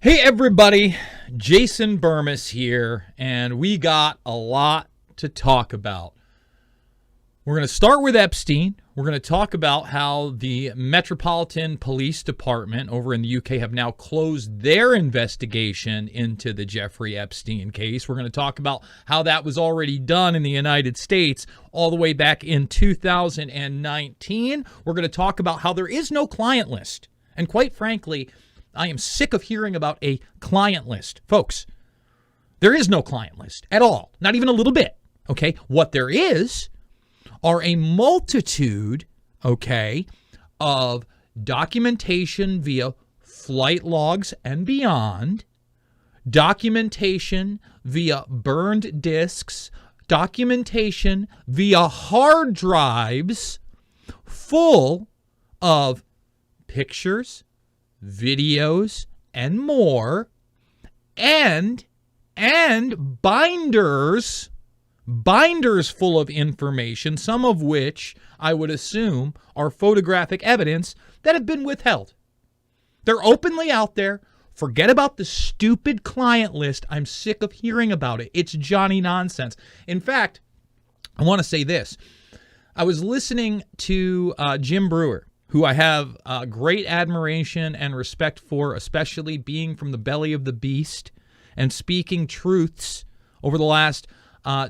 Hey everybody, Jason Bermas here, and we got a lot to talk about. We're going to start with Epstein. We're going to talk about how the Metropolitan Police Department over in the UK have now closed their investigation into the Jeffrey Epstein case. We're going to talk about how that was already done in the United States all the way back in 2019. We're going to talk about how there is no client list. And quite frankly, I am sick of hearing about a client list. Folks, there is no client list at all, not even a little bit, okay? What there is are a multitude, okay, of documentation via flight logs and beyond, documentation via burned discs, documentation via hard drives full of pictures, videos, and more, and binders full of information, some of which I would assume are photographic evidence that have been withheld. They're openly out there. Forget about the stupid client list. I'm sick of hearing about it. It's Johnny nonsense. In fact, I want to say this. I was listening to Jim Brewer, who I have great admiration and respect for, especially being from the belly of the beast and speaking truths over the last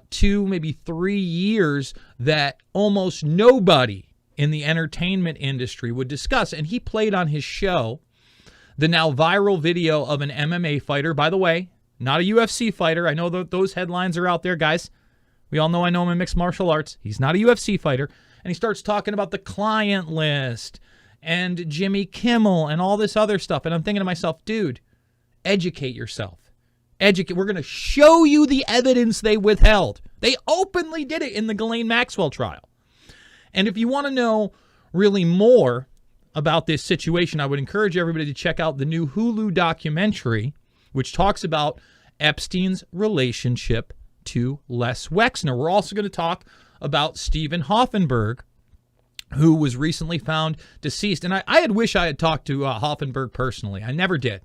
2, maybe 3 years that almost nobody in the entertainment industry would discuss. And he played on his show the now viral video of an MMA fighter. By the way, not a UFC fighter. I know those headlines are out there, guys. We all know I know him in mixed martial arts. He's not a UFC fighter. And he starts talking about the client list and Jimmy Kimmel and all this other stuff. And I'm thinking to myself, dude, educate yourself. We're going to show you the evidence they withheld. They openly did it in the Ghislaine Maxwell trial. And if you want to know really more about this situation, I would encourage everybody to check out the new Hulu documentary, which talks about Epstein's relationship to Les Wexner. We're also going to talk about Stephen Hoffenberg, who was recently found deceased. And I had wished I had talked to Hoffenberg personally. I never did.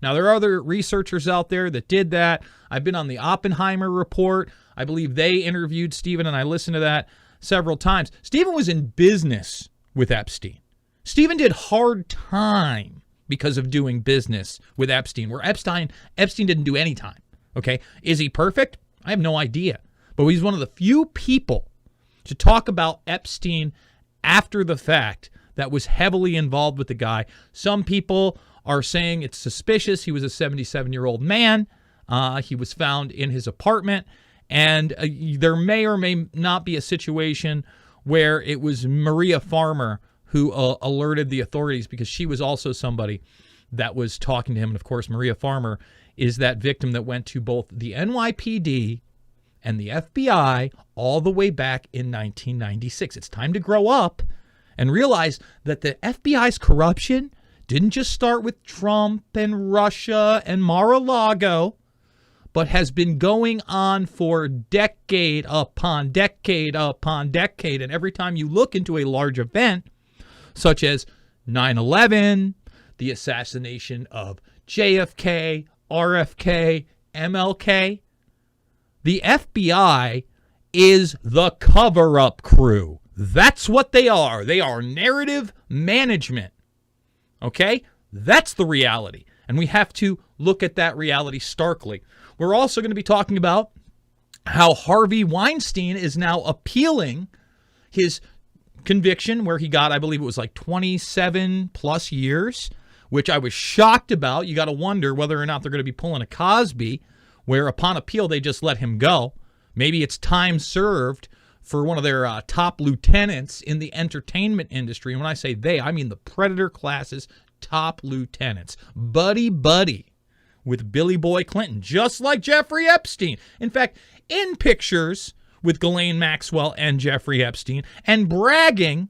Now, there are other researchers out there that did that. I've been on the Oppenheimer report. I believe they interviewed Stephen, and I listened to that several times. Stephen was in business with Epstein. Stephen did hard time because of doing business with Epstein, where Epstein didn't do any time. Okay? Is he perfect? I have no idea. But he's one of the few people to talk about Epstein after the fact that was heavily involved with the guy. Some people are saying it's suspicious. He was a 77-year-old man. He was found in his apartment. And there may or may not be a situation where it was Maria Farmer who alerted the authorities, because she was also somebody that was talking to him. And, of course, Maria Farmer is that victim that went to both the NYPD and the FBI all the way back in 1996. It's time to grow up and realize that the FBI's corruption didn't just start with Trump and Russia and Mar-a-Lago, but has been going on for decade upon decade upon decade. And every time you look into a large event, such as 9/11, the assassination of JFK, RFK, MLK, the FBI is the cover-up crew. That's what they are. They are narrative management. Okay? That's the reality. And we have to look at that reality starkly. We're also going to be talking about how Harvey Weinstein is now appealing his conviction, where he got, I believe it was like 27 plus years, which I was shocked about. You got to wonder whether or not they're going to be pulling a Cosby, where upon appeal they just let him go. Maybe it's time served for one of their top lieutenants in the entertainment industry. And when I say they, I mean the Predator class's top lieutenants. Buddy with Billy Boy Clinton, just like Jeffrey Epstein. In fact, in pictures with Ghislaine Maxwell and Jeffrey Epstein, and bragging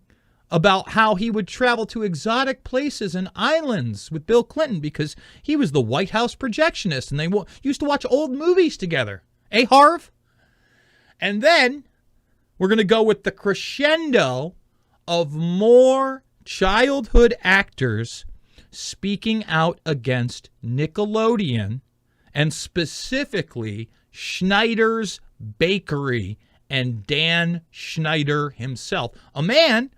about how he would travel to exotic places and islands with Bill Clinton because he was the White House projectionist and they used to watch old movies together. Eh, Harv? And then we're going to go with the crescendo of more childhood actors speaking out against Nickelodeon and specifically Schneider's Bakery and Dan Schneider himself, a man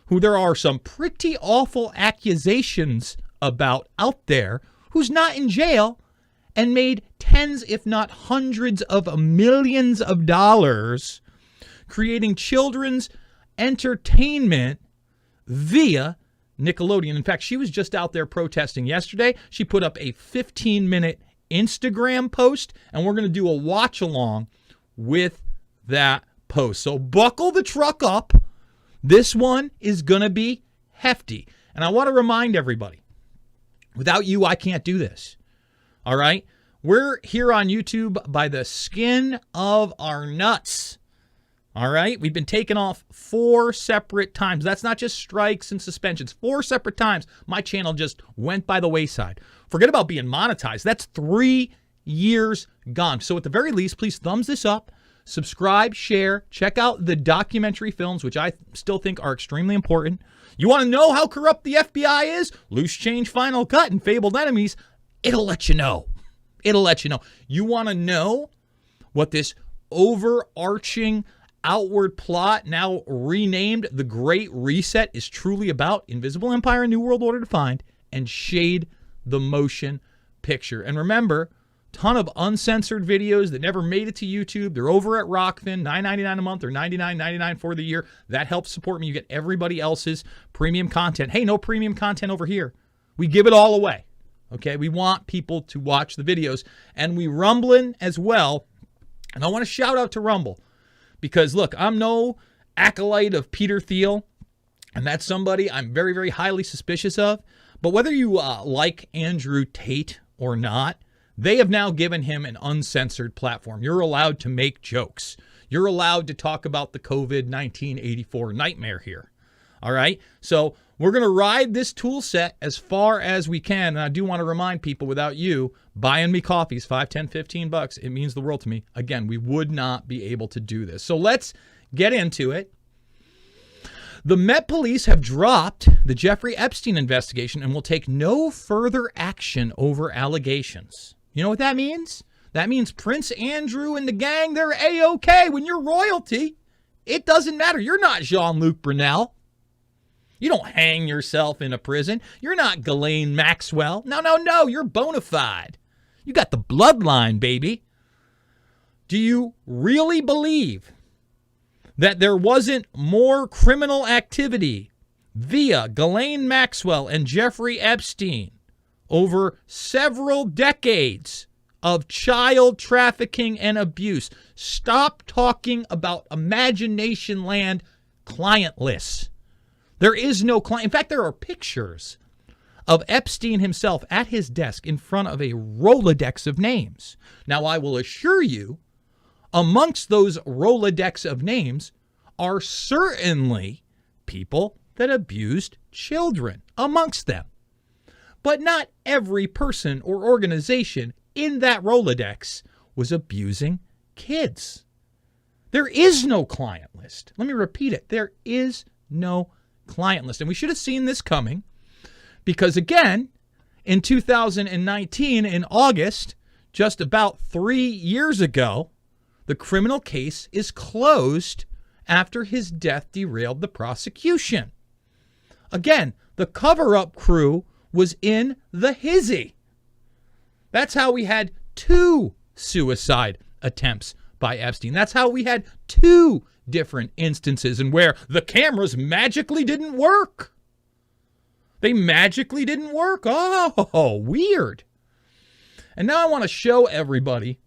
who there are some pretty awful accusations about out there, who's not in jail and made tens, if not hundreds of millions of dollars creating children's entertainment via Nickelodeon. In fact, she was just out there protesting yesterday. She put up a 15-minute Instagram post, and we're going to do a watch along with that post. So buckle the truck up. This one is going to be hefty. And I want to remind everybody, without you, I can't do this. All right? We're here on YouTube by the skin of our nuts. All right? We've been taken off 4 separate times. That's not just strikes and suspensions. 4 separate times. My channel just went by the wayside. Forget about being monetized. That's 3 years gone. So at the very least, please thumbs this up, subscribe, share, check out the documentary films, which I still think are extremely important. You want to know how corrupt the FBI is? Loose Change, Final Cut, and Fabled Enemies. It'll let you know. It'll let you know. You want to know what this overarching outward plot, now renamed The Great Reset, is truly about? Invisible Empire and New World Order defined, and Shade the Motion Picture. And remember, ton of uncensored videos that never made it to YouTube. They're over at Rockfin, $9.99 a month or $99.99 for the year. That helps support me. You get everybody else's premium content. Hey, no premium content over here. We give it all away. Okay, we want people to watch the videos, and we Rumbling as well. And I want to shout out to Rumble because, look, I'm no acolyte of Peter Thiel, and that's somebody I'm very, very highly suspicious of. But whether you like Andrew Tate or not, they have now given him an uncensored platform. You're allowed to make jokes. You're allowed to talk about the COVID-19 84 nightmare here. All right? So we're going to ride this tool set as far as we can. And I do want to remind people, without you buying me coffees, $5, $10, $15, it means the world to me. Again, we would not be able to do this. So let's get into it. The Met Police have dropped the Jeffrey Epstein investigation and will take no further action over allegations. You know what that means? That means Prince Andrew and the gang, they're A-OK. When you're royalty, it doesn't matter. You're not Jean-Luc Brunel. You don't hang yourself in a prison. You're not Ghislaine Maxwell. No. You're bona fide. You got the bloodline, baby. Do you really believe that there wasn't more criminal activity via Ghislaine Maxwell and Jeffrey Epstein over several decades of child trafficking and abuse? Stop talking about imagination land client lists. There is no client. In fact, there are pictures of Epstein himself at his desk in front of a Rolodex of names. Now, I will assure you, amongst those Rolodex of names are certainly people that abused children amongst them. But not every person or organization in that Rolodex was abusing kids. There is no client list. Let me repeat it. There is no client list. And we should have seen this coming because, again, in 2019, in August, just about 3 years ago, the criminal case is closed after his death derailed the prosecution. Again, the cover-up crew was in the hizzy. That's how we had 2 suicide attempts by Epstein. That's how we had 2 different instances and where the cameras magically didn't work. They magically didn't work. Oh, weird. And now I want to show everybody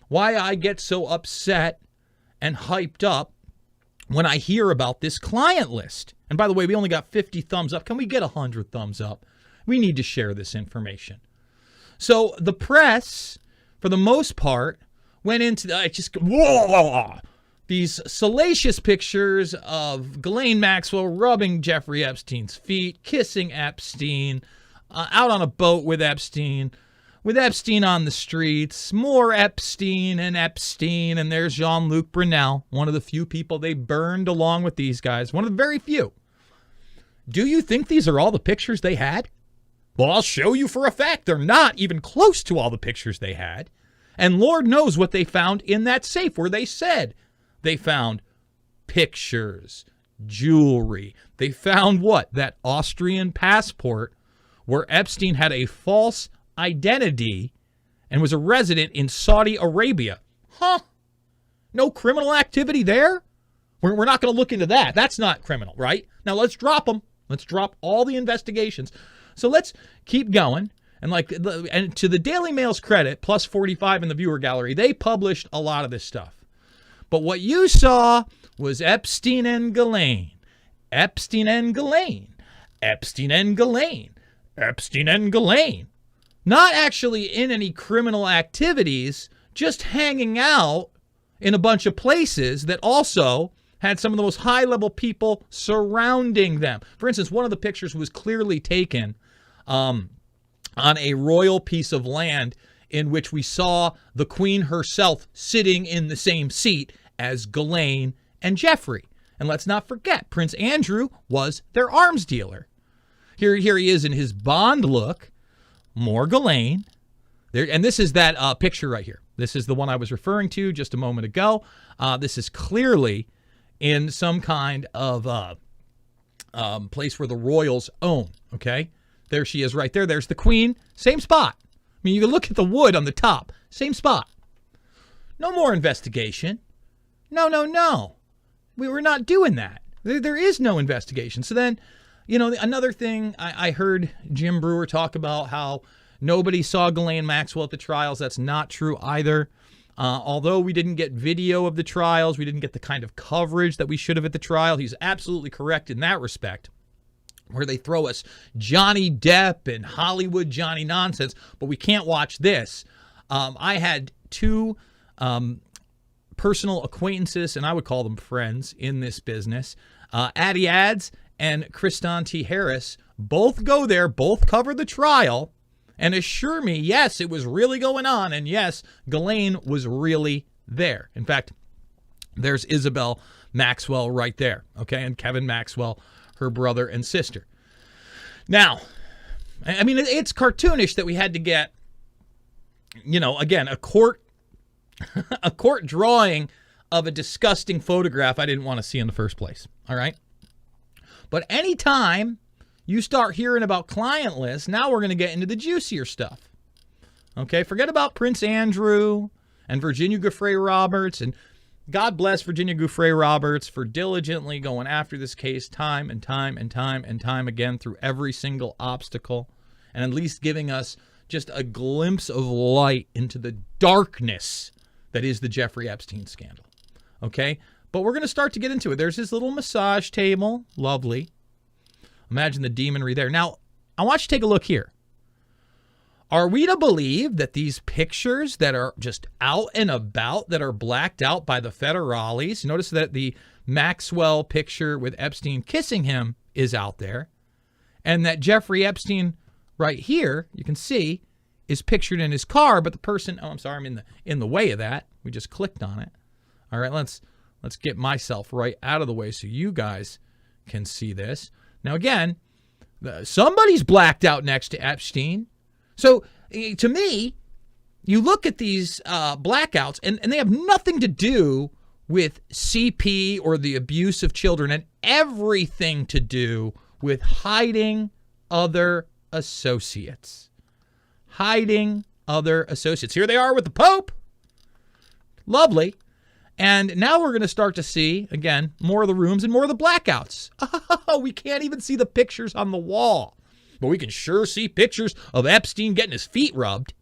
why I get so upset and hyped up when I hear about this client list. And by the way, we only got 50 thumbs up. Can we get 100 thumbs up? We need to share this information. So the press, for the most part, went into these salacious pictures of Ghislaine Maxwell rubbing Jeffrey Epstein's feet, kissing Epstein, out on a boat with Epstein on the streets, more Epstein, and there's Jean-Luc Brunel, one of the few people they burned along with these guys, one of the very few. Do you think these are all the pictures they had? Well, I'll show you for a fact they're not even close to all the pictures they had. And Lord knows what they found in that safe where they said they found pictures, jewelry. They found what? That Austrian passport where Epstein had a false identity and was a resident in Saudi Arabia. Huh? No criminal activity there? We're not going to look into that. That's not criminal, right? Now let's drop them. Let's drop all the investigations. So let's keep going. And to the Daily Mail's credit, plus 45 in the viewer gallery, they published a lot of this stuff. But what you saw was Epstein and Ghislaine. Epstein and Ghislaine. Epstein and Ghislaine. Epstein and Ghislaine. Not actually in any criminal activities, just hanging out in a bunch of places that also had some of the most high-level people surrounding them. For instance, one of the pictures was clearly taken on a royal piece of land in which we saw the Queen herself sitting in the same seat as Ghislaine and Jeffrey. And let's not forget, Prince Andrew was their arms dealer. Here he is in his Bond look, more Ghislaine. There, and this is that picture right here. This is the one I was referring to just a moment ago. This is clearly in some kind of place where the royals own, okay? There she is right there. There's the Queen. Same spot. I mean, you can look at the wood on the top. Same spot. No more investigation. No. We were not doing that. There is no investigation. So then, another thing, I heard Jim Brewer talk about how nobody saw Ghislaine Maxwell at the trials. That's not true either. Although we didn't get video of the trials, we didn't get the kind of coverage that we should have at the trial. He's absolutely correct in that respect, where they throw us Johnny Depp and Hollywood Johnny nonsense, but we can't watch this. I had two personal acquaintances, and I would call them friends in this business, Addie Ads and Kristan T. Harris, both go there, both cover the trial, and assure me, yes, it was really going on, and yes, Ghislaine was really there. In fact, there's Isabel Maxwell right there, okay, and Kevin Maxwell, her brother and sister. Now, I mean, it's cartoonish that we had to get, again, a court drawing of a disgusting photograph I didn't want to see in the first place, all right? But anytime you start hearing about client lists, now we're going to get into the juicier stuff. Okay, forget about Prince Andrew and Virginia Giuffre Roberts, and God bless Virginia Giuffre Roberts for diligently going after this case time and time again through every single obstacle, and at least giving us just a glimpse of light into the darkness that is the Jeffrey Epstein scandal. Okay, but we're going to start to get into it. There's this little massage table, lovely. Imagine the demonry there. Now, I want you to take a look here. Are we to believe that these pictures that are just out and about, that are blacked out by the federales, notice that the Maxwell picture with Epstein kissing him is out there, and that Jeffrey Epstein right here, you can see, is pictured in his car, but the person, oh, I'm sorry, I'm in the way of that. We just clicked on it. All right, let's get myself right out of the way so you guys can see this. Now, again, somebody's blacked out next to Epstein. So, to me, you look at these blackouts, and they have nothing to do with CP or the abuse of children, and everything to do with hiding other associates. Hiding other associates. Here they are with the Pope. Lovely. And now we're going to start to see, again, more of the rooms and more of the blackouts. Oh, we can't even see the pictures on the wall. But we can sure see pictures of Epstein getting his feet rubbed.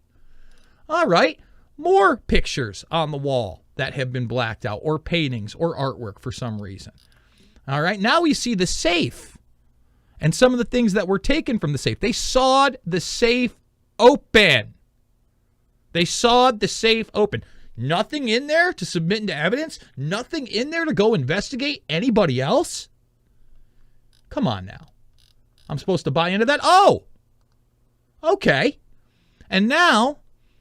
All right, more pictures on the wall that have been blacked out, or paintings or artwork for some reason. All right, now we see the safe and some of the things that were taken from the safe. They sawed the safe open. They sawed the safe open. Nothing in there to submit into evidence? Nothing in there to go investigate anybody else? Come on now. I'm supposed to buy into that? Oh, okay. And now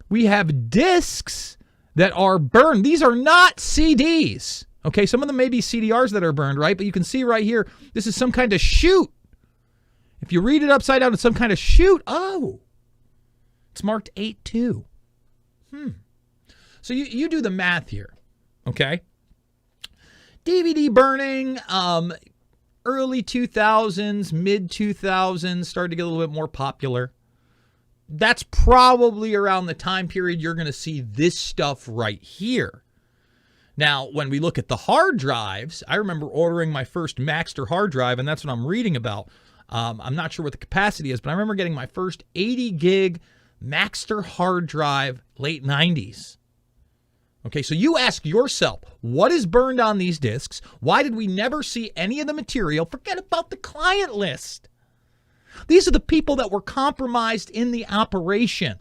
we have discs that are burned. These are not CDs. Okay, some of them may be CDRs that are burned, right? But you can see right here, this is some kind of chute If you read it upside down, it's some kind of shoot. Oh, it's marked 8-2. So you do the math here, okay? DVD burning, early 2000s, mid 2000s, started to get a little bit more popular. That's probably around the time period you're going to see this stuff right here. Now, when we look at the hard drives, I remember ordering my first Maxter hard drive, and that's what I'm reading about. I'm not sure what the capacity is, but I remember getting my first 80 gig Maxter hard drive, late 90s. Okay, so you ask yourself, what is burned on these disks? Why did we never see any of the material? Forget about the client list. These are the people that were compromised in the operation.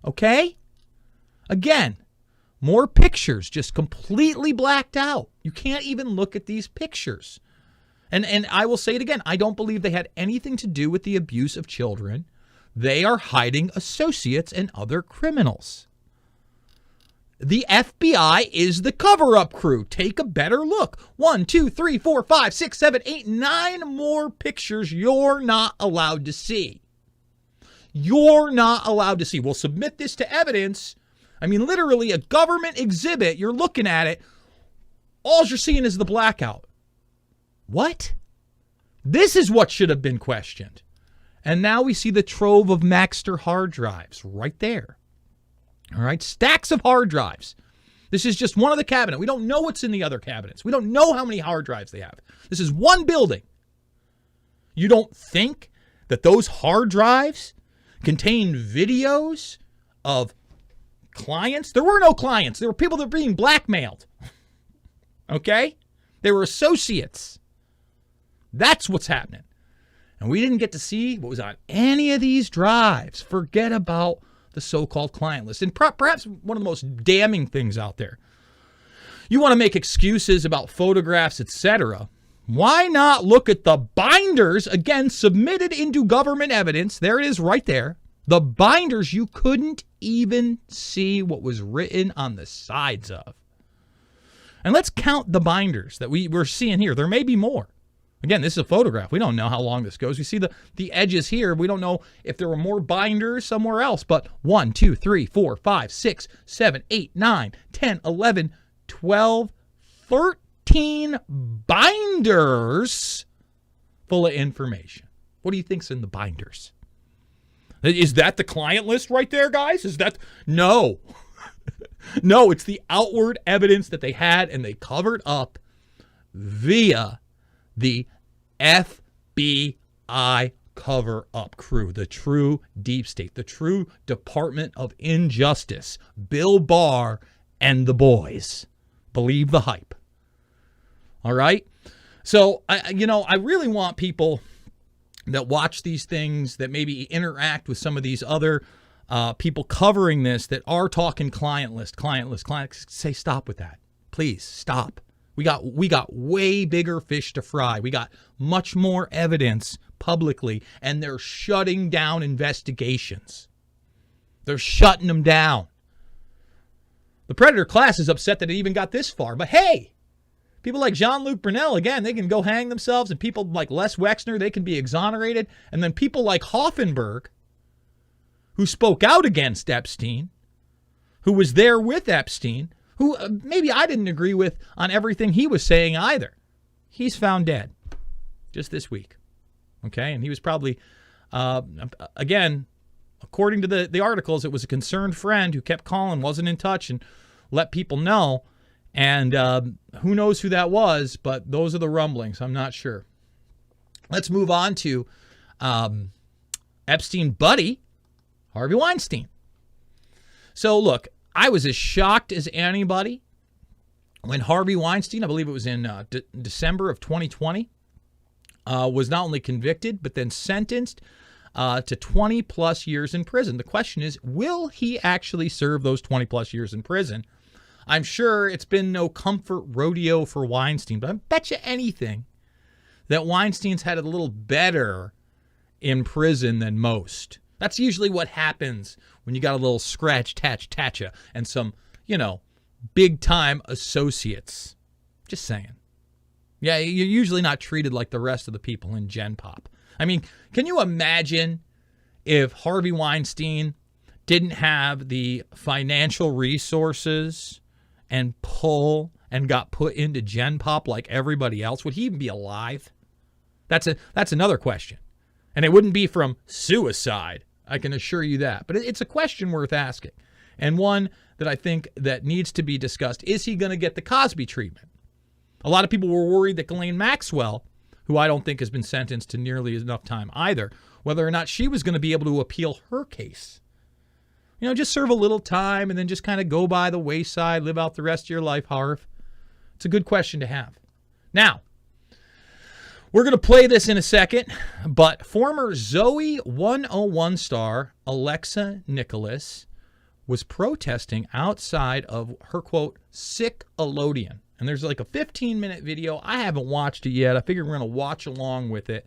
Okay? Again, more pictures just completely blacked out. You can't even look at these pictures. And I will say it again, I don't believe they had anything to do with the abuse of children. They are hiding associates and other criminals. The FBI is the cover-up crew. Take a better look. 1, 2, 3, 4, 5, 6, 7, 8, 9 more pictures you're not allowed to see. You're not allowed to see. We'll submit this to evidence. I mean, literally a government exhibit. You're looking at it. All you're seeing is the blackout. What? This is what should have been questioned. And now we see the trove of Maxter hard drives right there. All right, stacks of hard drives. This is just one of the cabinet. We don't know what's in the other cabinets. We don't know how many hard drives they have. This is one building. You don't think that those hard drives contain videos of clients? There were no clients. There were people that were being blackmailed. Okay? They were associates. That's what's happening. And we didn't get to see what was on any of these drives. Forget about the so-called client list. And perhaps one of the most damning things out there. You want to make excuses about photographs, etc. Why not look at the binders, again, submitted into government evidence? There it is right there. The binders you couldn't even see what was written on the sides of. And let's count the binders that we're seeing here. There may be more. Again, this is a photograph. We don't know how long this goes. We see the edges here. We don't know if there were more binders somewhere else. But 1, 2, 3, 4, 5, 6, 7, 8, 9, 10, 11, 12, 13 binders full of information. What do you think's in the binders? Is that the client list right there, guys? Is that? No. No, it's the outward evidence that they had and they covered up via the FBI cover-up crew, the true deep state, the true Department of Injustice, Bill Barr and the boys. Believe the hype. All right? So, I really want people that watch these things, that maybe interact with some of these other people covering this that are talking client list, say stop with that. Please, stop. We got way bigger fish to fry. We got much more evidence publicly, and they're shutting down investigations. They're shutting them down. The Predator class is upset that it even got this far. But hey, people like Jean-Luc Brunel, again, they can go hang themselves, and people like Les Wexner, they can be exonerated. And then people like Hoffenberg, who spoke out against Epstein, who was there with Epstein, who maybe I didn't agree with on everything he was saying either. He's found dead just this week. Okay, and he was probably, again, according to the articles, it was a concerned friend who kept calling, wasn't in touch, and let people know. And who knows who that was, but those are the rumblings. I'm not sure. Let's move on to Epstein buddy, Harvey Weinstein. So look, I was as shocked as anybody when Harvey Weinstein, I believe it was in December of 2020, was not only convicted, but then sentenced to 20 plus years in prison. The question is, will he actually serve those 20 plus years in prison? I'm sure it's been no comfort rodeo for Weinstein, but I bet you anything that Weinstein's had it a little better in prison than most. That's usually what happens when you got a little scratch, tatcha, and some, big-time associates. Just saying. Yeah, you're usually not treated like the rest of the people in Gen Pop. I mean, can you imagine if Harvey Weinstein didn't have the financial resources and pull and got put into Gen Pop like everybody else? Would he even be alive? That's another question. And it wouldn't be from suicide, I can assure you that. But it's a question worth asking, and one that I think that needs to be discussed. Is he going to get the Cosby treatment? A lot of people were worried that Ghislaine Maxwell, who I don't think has been sentenced to nearly enough time either, whether or not she was going to be able to appeal her case. You know, just serve a little time and then just kind of go by the wayside, live out the rest of your life, Harv. It's a good question to have. Now, we're going to play this in a second, but former Zoe 101 star Alexa Nicholas was protesting outside of her, quote, Nickelodeon. And there's like a 15-minute video. I haven't watched it yet. I figured we're going to watch along with it.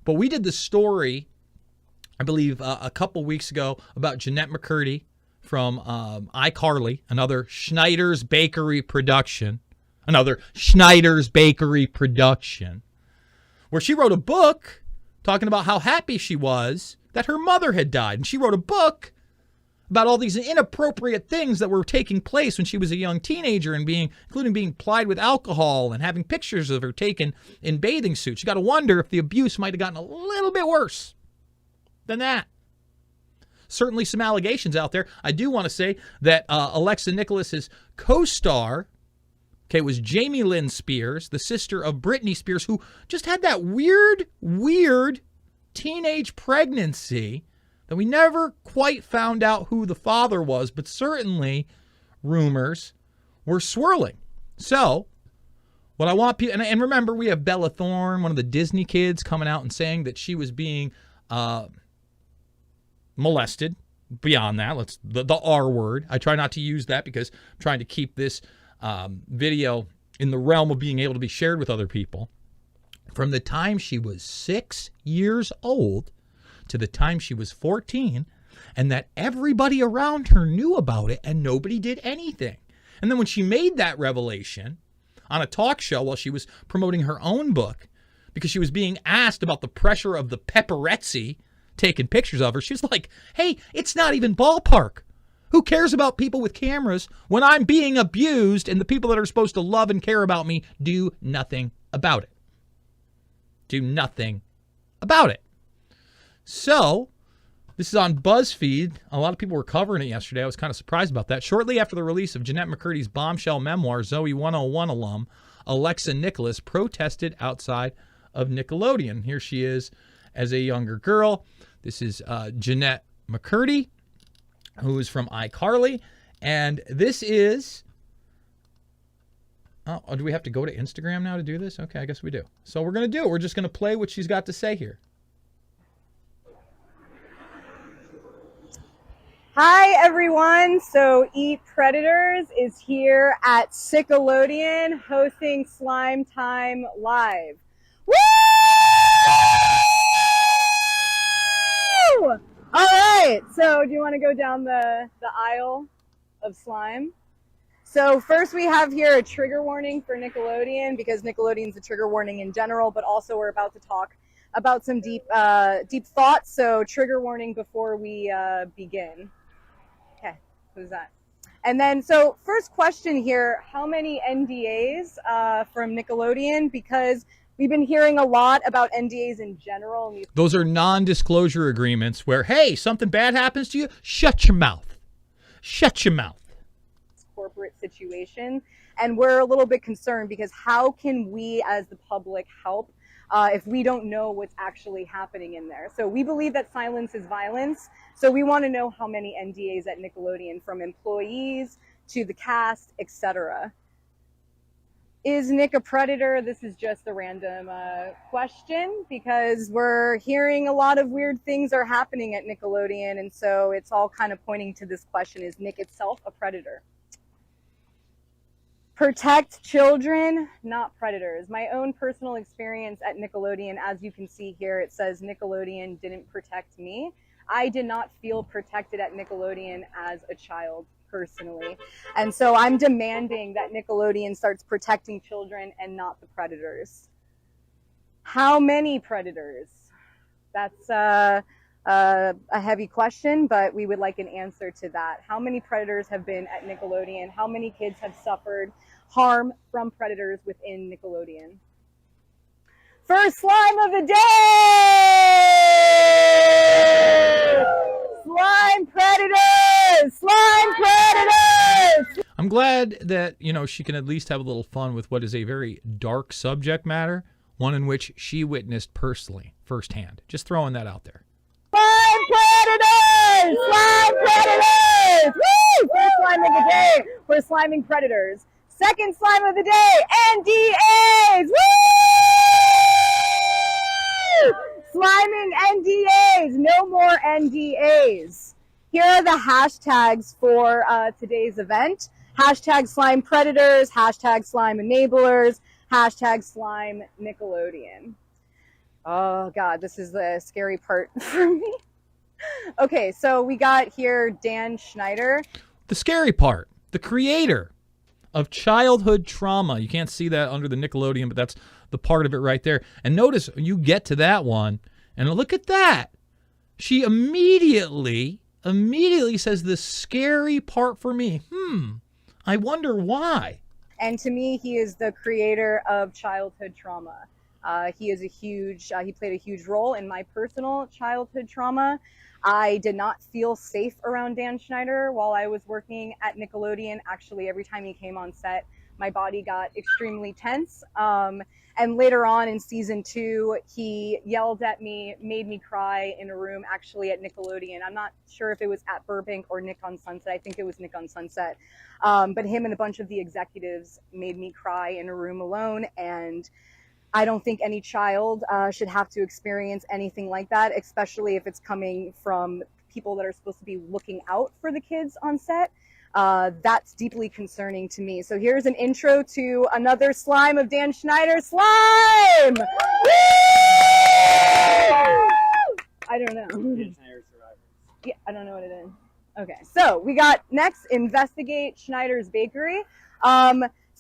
But we did the story, I believe, a couple weeks ago about Jeanette McCurdy from iCarly, another Schneider's Bakery production, where she wrote a book talking about how happy she was that her mother had died. And she wrote a book about all these inappropriate things that were taking place when she was a young teenager, and including being plied with alcohol and having pictures of her taken in bathing suits. You got to wonder if the abuse might have gotten a little bit worse than that. Certainly some allegations out there. I do want to say that Alexa Nicholas's co-star, was Jamie Lynn Spears, the sister of Britney Spears, who just had that weird teenage pregnancy that we never quite found out who the father was, but certainly rumors were swirling. So what I want people, and remember, we have Bella Thorne, one of the Disney kids, coming out and saying that she was being molested. Beyond that, the R word. I try not to use that because I'm trying to keep this video in the realm of being able to be shared with other people. From the time she was 6 years old to the time she was 14, and that everybody around her knew about it and nobody did anything. And then when she made that revelation on a talk show while she was promoting her own book, because she was being asked about the pressure of the paparazzi taking pictures of her, she's like, hey, it's not even ballpark. Who cares about people with cameras when I'm being abused and the people that are supposed to love and care about me do nothing about it? Do nothing about it. So, this is on BuzzFeed. A lot of people were covering it yesterday. I was kind of surprised about that. Shortly after the release of Jeanette McCurdy's bombshell memoir, Zoe 101 alum Alexa Nicholas protested outside of Nickelodeon. Here she is as a younger girl. This is Jeanette McCurdy, who is from iCarly. And this is... Oh, do we have to go to Instagram now to do this? Okay, I guess we do. So we're going to do it. We're just going to play what she's got to say here. Hi, everyone. So Eat Predators is here at Nickelodeon hosting Slime Time Live. Woo! All right. So do you want to go down the aisle of slime? So first we have here a trigger warning for Nickelodeon, because Nickelodeon's a trigger warning in general, but also we're about to talk about some deep thoughts. So trigger warning before we begin. Okay, who's that? And then, so first question here, how many NDAs from Nickelodeon? Because we've been hearing a lot about NDAs in general. Those are non-disclosure agreements where, hey, something bad happens to you, shut your mouth. Shut your mouth. Corporate situation. And we're a little bit concerned because how can we as the public help if we don't know what's actually happening in there? So we believe that silence is violence. So we want to know how many NDAs at Nickelodeon, from employees to the cast, etc. Is Nick a predator? This is just a random question because we're hearing a lot of weird things are happening at Nickelodeon. And so it's all kind of pointing to this question, is Nick itself a predator? Protect children, not predators. My own personal experience at Nickelodeon, as you can see here, it says Nickelodeon didn't protect me. I did not feel protected at Nickelodeon as a child, personally. And so I'm demanding that Nickelodeon starts protecting children and not the predators. How many predators? That's a heavy question, but we would like an answer to that. How many predators have been at Nickelodeon? How many kids have suffered harm from predators within Nickelodeon? First slime of the day! Slime predators! Slime predators! I'm glad that, she can at least have a little fun with what is a very dark subject matter, one in which she witnessed personally, firsthand. Just throwing that out there. Slime predators! Slime predators! Woo! First slime of the day for sliming predators. Second slime of the day, NDAs! Woo! Sliming NDAs! No more NDAs. Here are the hashtags for today's event. Hashtag slime predators, hashtag slime enablers, hashtag slime Nickelodeon. Oh God, this is the scary part for me. Okay, so we got here Dan Schneider. The scary part, the creator of childhood trauma. You can't see that under the Nickelodeon, but that's the part of it right there. And notice you get to that one, and look at that. She immediately says the scary part for me. I wonder why. And to me, he is the creator of childhood trauma. He played a huge role in my personal childhood trauma. I did not feel safe around Dan Schneider while I was working at Nickelodeon. Actually, every time he came on set, my body got extremely tense. And later on in season 2, he yelled at me, made me cry in a room actually at Nickelodeon. I'm not sure if it was at Burbank or Nick on Sunset. I think it was Nick on Sunset. But him and a bunch of the executives made me cry in a room alone. And I don't think any child should have to experience anything like that, especially if it's coming from people that are supposed to be looking out for the kids on set. That's deeply concerning to me. So here's an intro to another slime of Dan Schneider. Slime! Woo! I don't know. Yeah, I don't know what it is. Okay, so we got next, investigate Schneider's Bakery.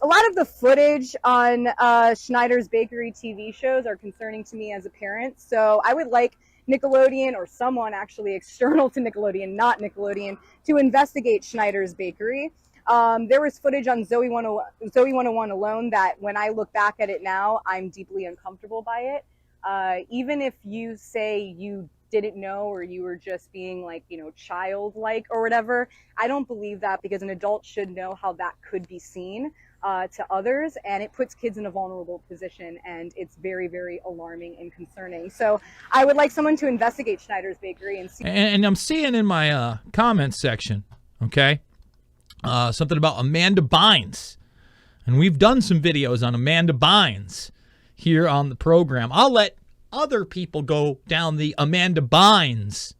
A lot of the footage on Schneider's Bakery TV shows are concerning to me as a parent. So I would like Nickelodeon, or someone actually external to Nickelodeon, not Nickelodeon, to investigate Schneider's Bakery. There was footage on Zoe 101 alone that when I look back at it now, I'm deeply uncomfortable by it. Even if you say you didn't know or you were just being like, childlike or whatever, I don't believe that, because an adult should know how that could be seen to others, and it puts kids in a vulnerable position, and it's very, very alarming and concerning. So I would like someone to investigate Schneider's Bakery and see. And I'm seeing in my comments section, okay, something about Amanda Bynes, and we've done some videos on Amanda Bynes here on the program. I'll let other people go down the Amanda Bynes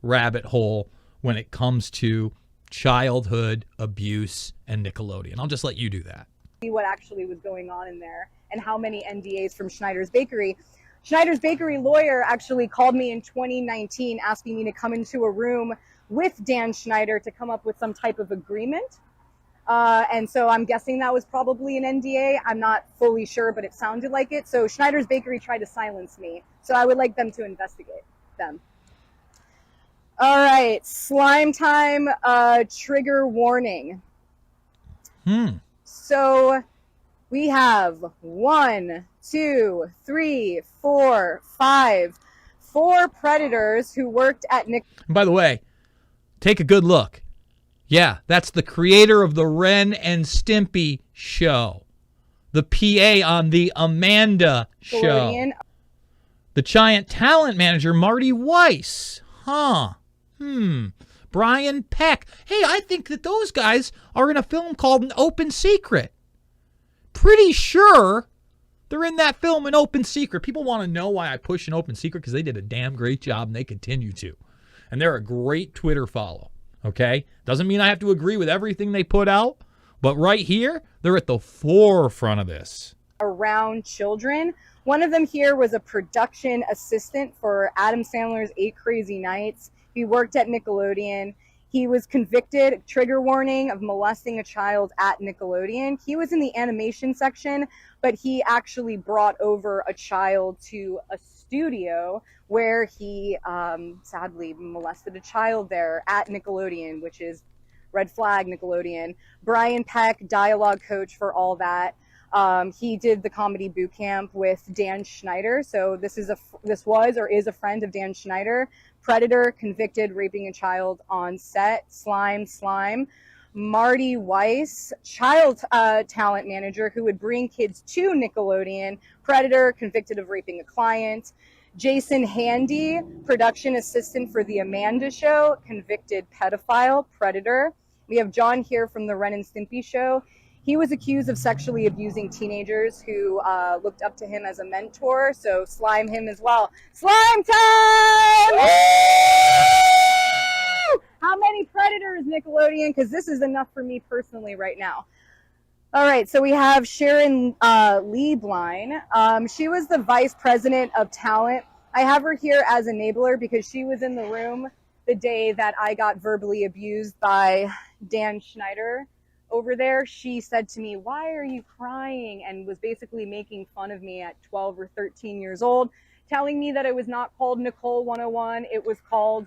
rabbit hole when it comes to childhood abuse and Nickelodeon. I'll just let you do that. See what actually was going on in there and how many NDAs from Schneider's Bakery. Schneider's Bakery lawyer actually called me in 2019 asking me to come into a room with Dan Schneider to come up with some type of agreement. And so I'm guessing that was probably an NDA. I'm not fully sure, but it sounded like it. So Schneider's Bakery tried to silence me. So I would like them to investigate them. All right, slime time, trigger warning. So we have 1, 2, 3, 4, 5, 4 predators who worked at Nick. And by the way, take a good look. Yeah, that's the creator of the Ren and Stimpy show. The PA on the Amanda show. The giant talent manager, Marty Weiss. Brian Peck. Hey, I think that those guys are in a film called An Open Secret. Pretty sure they're in that film, An Open Secret. People want to know why I push An Open Secret, because they did a damn great job and they continue to. And they're a great Twitter follow. Okay? Doesn't mean I have to agree with everything they put out, but right here, they're at the forefront of this. Around children. One of them here was a production assistant for Adam Sandler's 8 Crazy Nights. He worked at Nickelodeon. He was convicted, trigger warning, of molesting a child at Nickelodeon. He was in the animation section, but he actually brought over a child to a studio where he sadly molested a child there at Nickelodeon, which is red flag Nickelodeon. Brian Peck, dialogue coach for All That. He did the comedy boot camp with Dan Schneider. So this was or is a friend of Dan Schneider. Predator, convicted, raping a child on set. Slime. Marty Weiss, child talent manager who would bring kids to Nickelodeon. Predator, convicted of raping a client. Jason Handy, production assistant for The Amanda Show, convicted pedophile, Predator. We have John here from the Ren and Stimpy Show. He was accused of sexually abusing teenagers who looked up to him as a mentor, so slime him as well. Slime time! Woo! How many Predators, Nickelodeon? Because this is enough for me personally right now. All right, so we have Sharon Lieblein. She was the vice president of talent. I have her here as enabler because she was in the room the day that I got verbally abused by Dan Schneider over there. She said to me, "Why are you crying?" and was basically making fun of me at 12 or 13 years old, telling me that it was not called Nicole 101, it was called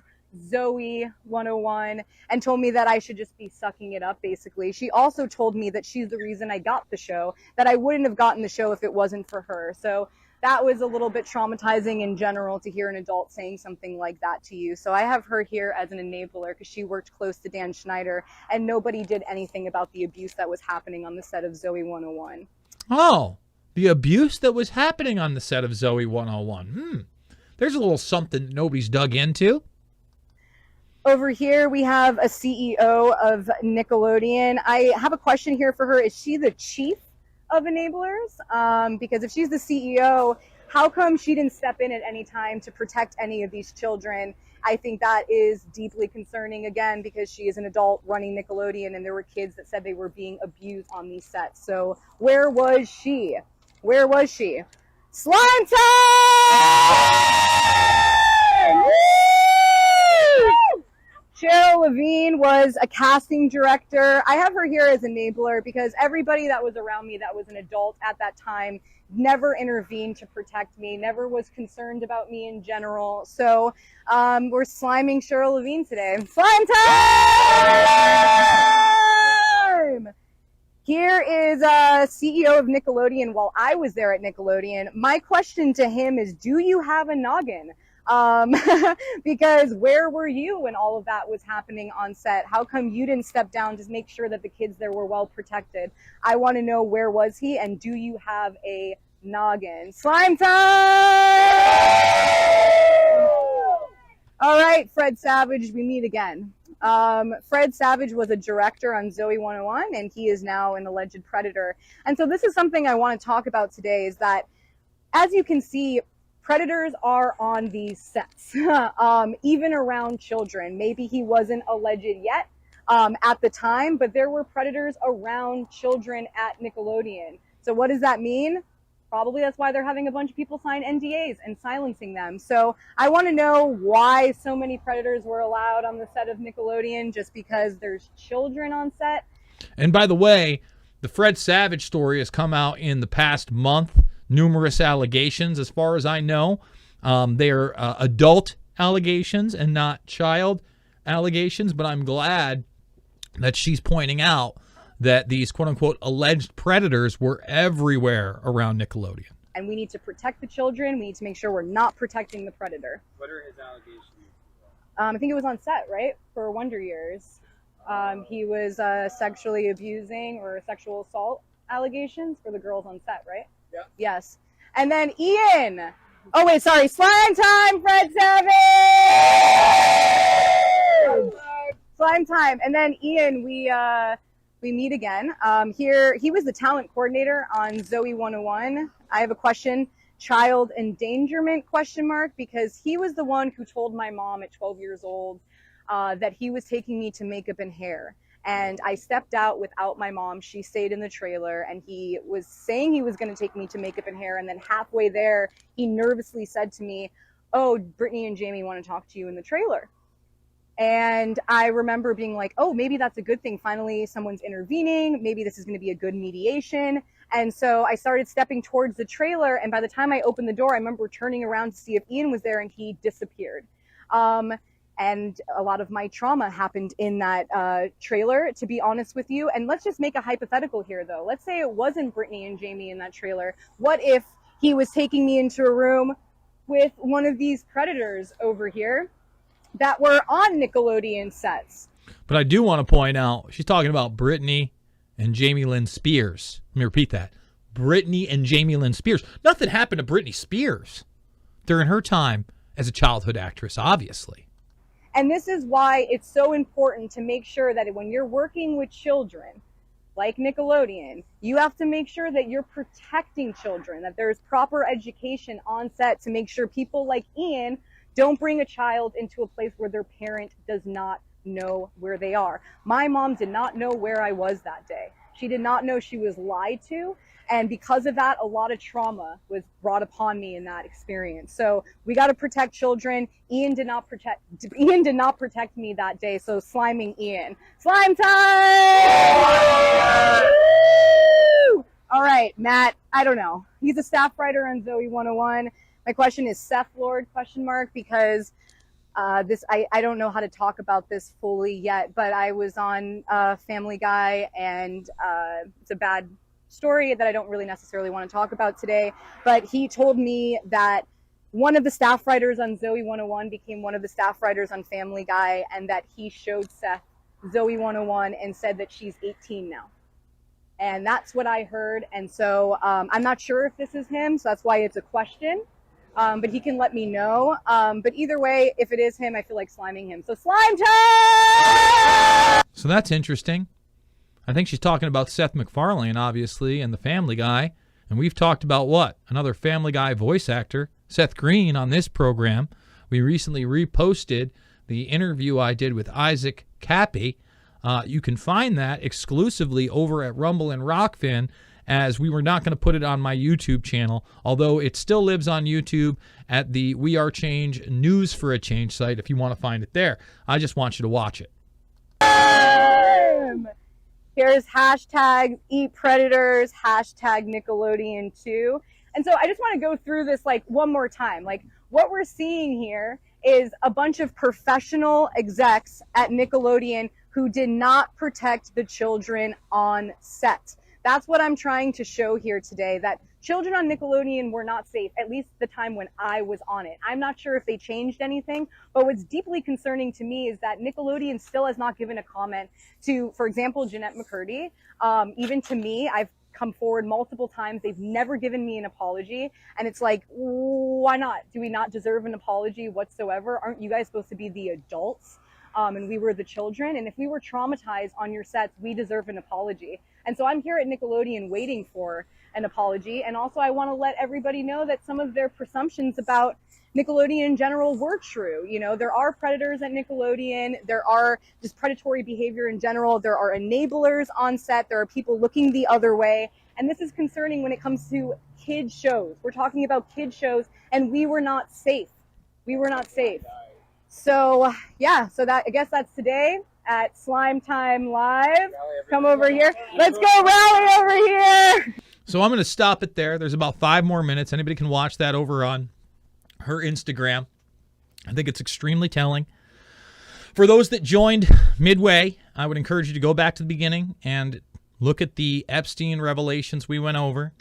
Zoe 101, and told me that I should just be sucking it up, basically. She also told me that she's the reason I got the show, that I wouldn't have gotten the show if it wasn't for her. So that was a little bit traumatizing in general to hear an adult saying something like that to you. So I have her here as an enabler because she worked close to Dan Schneider, and nobody did anything about the abuse that was happening on the set of Zoe 101. Oh, the abuse that was happening on the set of Zoe 101. There's a little something nobody's dug into. Over here, we have a CEO of Nickelodeon. I have a question here for her. Is she the chief of enablers? Because if she's the CEO, how come she didn't step in at any time to protect any of these children? I think that is deeply concerning, again, because she is an adult running Nickelodeon, and there were kids that said they were being abused on these sets. So where was she? Where was she? Slime time! Woo! Cheryl Levine was a casting director. I have her here as enabler because everybody that was around me that was an adult at that time never intervened to protect me, never was concerned about me in general. So we're sliming Cheryl Levine today. Slime time! Here is CEO of Nickelodeon while I was there at Nickelodeon. My question to him is, do you have a noggin? Because where were you when all of that was happening on set? How come you didn't step down to make sure that the kids there were well protected? I want to know, where was he, and do you have a noggin? Slime time! All right, Fred Savage, we meet again. Fred Savage was a director on Zoe 101, and he is now an alleged predator. And so this is something I want to talk about today, is that, as you can see, predators are on these sets, even around children. Maybe he wasn't alleged yet at the time, but there were predators around children at Nickelodeon. So what does that mean? Probably that's why they're having a bunch of people sign NDAs and silencing them. So I want to know why so many predators were allowed on the set of Nickelodeon, just because there's children on set. And by the way, the Fred Savage story has come out in the past month. Numerous allegations, as far as I know. They are adult allegations and not child allegations, but I'm glad that she's pointing out that these quote-unquote alleged predators were everywhere around Nickelodeon. And we need to protect the children. We need to make sure we're not protecting the predator. What are his allegations? I think it was on set, right? For Wonder Years. He was sexually abusing or sexual assault allegations for the girls on set, right? Yeah. Yes. And then Ian. Oh, wait, sorry. Slime time, Fred Savage! Slime time. And then Ian, we meet again. Here, he was the talent coordinator on Zoe 101. I have a question. Child endangerment, ? Because he was the one who told my mom at 12 years old that he was taking me to makeup and hair. And I stepped out without my mom. She stayed in the trailer, and he was saying he was going to take me to makeup and hair. And then halfway there, he nervously said to me, "Oh, Brittany and Jamie want to talk to you in the trailer." And I remember being like, oh, maybe that's a good thing. Finally, someone's intervening. Maybe this is going to be a good mediation. And so I started stepping towards the trailer, and by the time I opened the door, I remember turning around to see if Ian was there, and he disappeared. And a lot of my trauma happened in that trailer, to be honest with you. And let's just make a hypothetical here, though. Let's say it wasn't Brittany and Jamie in that trailer. What if he was taking me into a room with one of these predators over here that were on Nickelodeon sets? But I do want to point out, she's talking about Brittany and Jamie Lynn Spears. Let me repeat that. Brittany and Jamie Lynn Spears. Nothing happened to Britney Spears during her time as a childhood actress, obviously. And this is why it's so important to make sure that when you're working with children, like Nickelodeon, you have to make sure that you're protecting children, that there's proper education on set to make sure people like Ian don't bring a child into a place where their parent does not know where they are. My mom did not know where I was that day. She did not know she was lied to. And because of that, a lot of trauma was brought upon me in that experience. So we got to protect children. Ian did not protect me that day. So sliming Ian. Slime time! Woo! All right, Matt, I don't know. He's a staff writer on Zoe 101. My question is Seth Lord, ? Because I don't know how to talk about this fully yet, but I was on Family Guy, and it's a bad story that I don't really necessarily want to talk about today, but he told me that one of the staff writers on Zoe 101 became one of the staff writers on Family Guy, and that he showed Seth Zoe 101 and said that she's 18 now. And that's what I heard. And so I'm not sure if this is him, so that's why it's a question. But he can let me know. But either way, if it is him, I feel like sliming him. So slime time! So that's interesting. I think she's talking about Seth MacFarlane, obviously, and the Family Guy. And we've talked about what? Another Family Guy voice actor, Seth Green, on this program. We recently reposted the interview I did with Isaac Cappy. You can find that exclusively over at Rumble and Rockfin, as we were not going to put it on my YouTube channel, although it still lives on YouTube at the We Are Change News for a Change site if you want to find it there. I just want you to watch it. Here's hashtag Eat Predators, hashtag Nickelodeon 2. And so I just want to go through this like one more time. Like what we're seeing here is a bunch of professional execs at Nickelodeon who did not protect the children on set. That's what I'm trying to show here today, that children on Nickelodeon were not safe, at least the time when I was on it. I'm not sure if they changed anything, but what's deeply concerning to me is that Nickelodeon still has not given a comment to, for example, Jeanette McCurdy. Even to me, I've come forward multiple times. They've never given me an apology. And it's like, why not? Do we not deserve an apology whatsoever? Aren't you guys supposed to be the adults? And we were the children. And if we were traumatized on your sets, we deserve an apology. And so I'm here at Nickelodeon waiting for an apology. And also I want to let everybody know that some of their presumptions about Nickelodeon in general were true. You know, there are predators at Nickelodeon. There are just predatory behavior in general. There are enablers on set. There are people looking the other way. And this is concerning when it comes to kid shows. We're talking about kid shows, and we were not safe. We were not safe. So yeah, so that, I guess that's today at Slime Time Live. Come over here. Let's go rally over here. So I'm going to stop it there. There's about 5 more minutes. Anybody can watch that over on her Instagram. I think it's extremely telling. For those that joined midway, I would encourage you to go back to the beginning and look at the Epstein revelations we went over.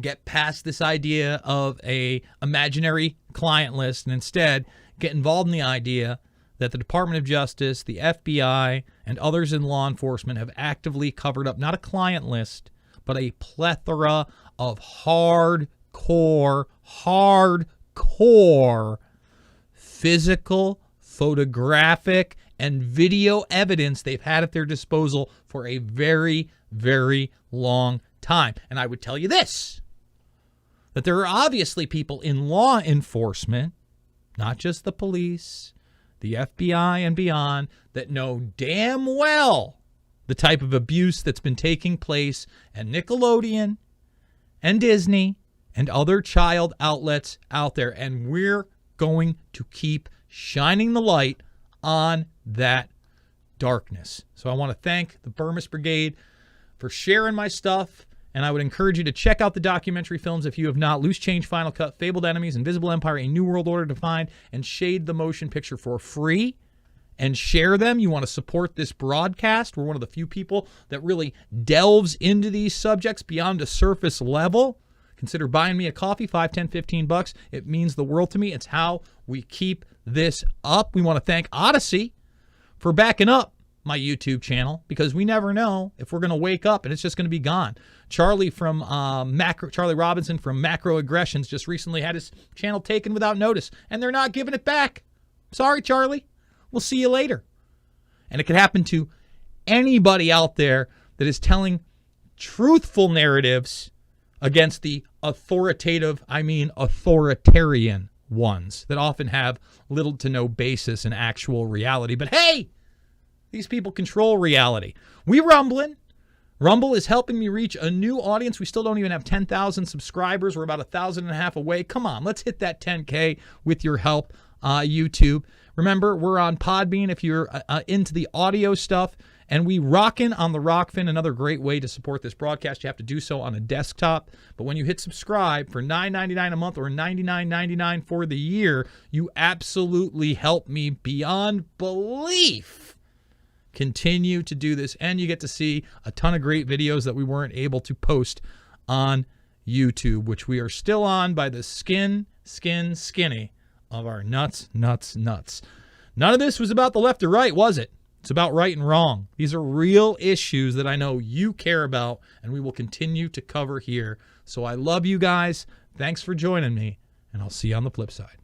Get past this idea of a imaginary client list and instead get involved in the idea that the Department of Justice, the FBI, and others in law enforcement have actively covered up not a client list, but a plethora of hardcore physical, photographic, and video evidence they've had at their disposal for a very, very long time. And I would tell you this, that there are obviously people in law enforcement, not just the police, the FBI and beyond, that know damn well the type of abuse that's been taking place at Nickelodeon and Disney and other child outlets out there. And we're going to keep shining the light on that darkness. So I want to thank the Bermas Brigade for sharing my stuff And I would encourage you to check out the documentary films if you have not. Loose Change, Final Cut, Fabled Enemies, Invisible Empire, A New World Order Defined, and Shade the Motion Picture for free. And share them. You want to support this broadcast. We're one of the few people that really delves into these subjects beyond a surface level. Consider buying me a coffee, $5, $10, $15. It means the world to me. It's how we keep this up. We want to thank Odyssey for backing up my YouTube channel, because we never know if we're going to wake up and it's just going to be gone. Charlie Robinson from Macro Aggressions just recently had his channel taken without notice, and they're not giving it back. Sorry, Charlie. We'll see you later. And it could happen to anybody out there that is telling truthful narratives against the authoritarian ones that often have little to no basis in actual reality. But hey, these people control reality. We rumbling. Rumble is helping me reach a new audience. We still don't even have 10,000 subscribers. We're about 1,500 away. Come on, let's hit that 10K with your help, YouTube. Remember, we're on Podbean if you're into the audio stuff. And we rockin' on the Rockfin, another great way to support this broadcast. You have to do so on a desktop. But when you hit subscribe for $9.99 a month or $99.99 for the year, you absolutely help me beyond belief continue to do this. And you get to see a ton of great videos that we weren't able to post on YouTube, which we are still on by the skinny of our nuts. None of this was about the left or right, was it? It's about right and wrong. These are real issues that I know you care about, and we will continue to cover here. So I love you guys. Thanks for joining me, and I'll see you on the flip side.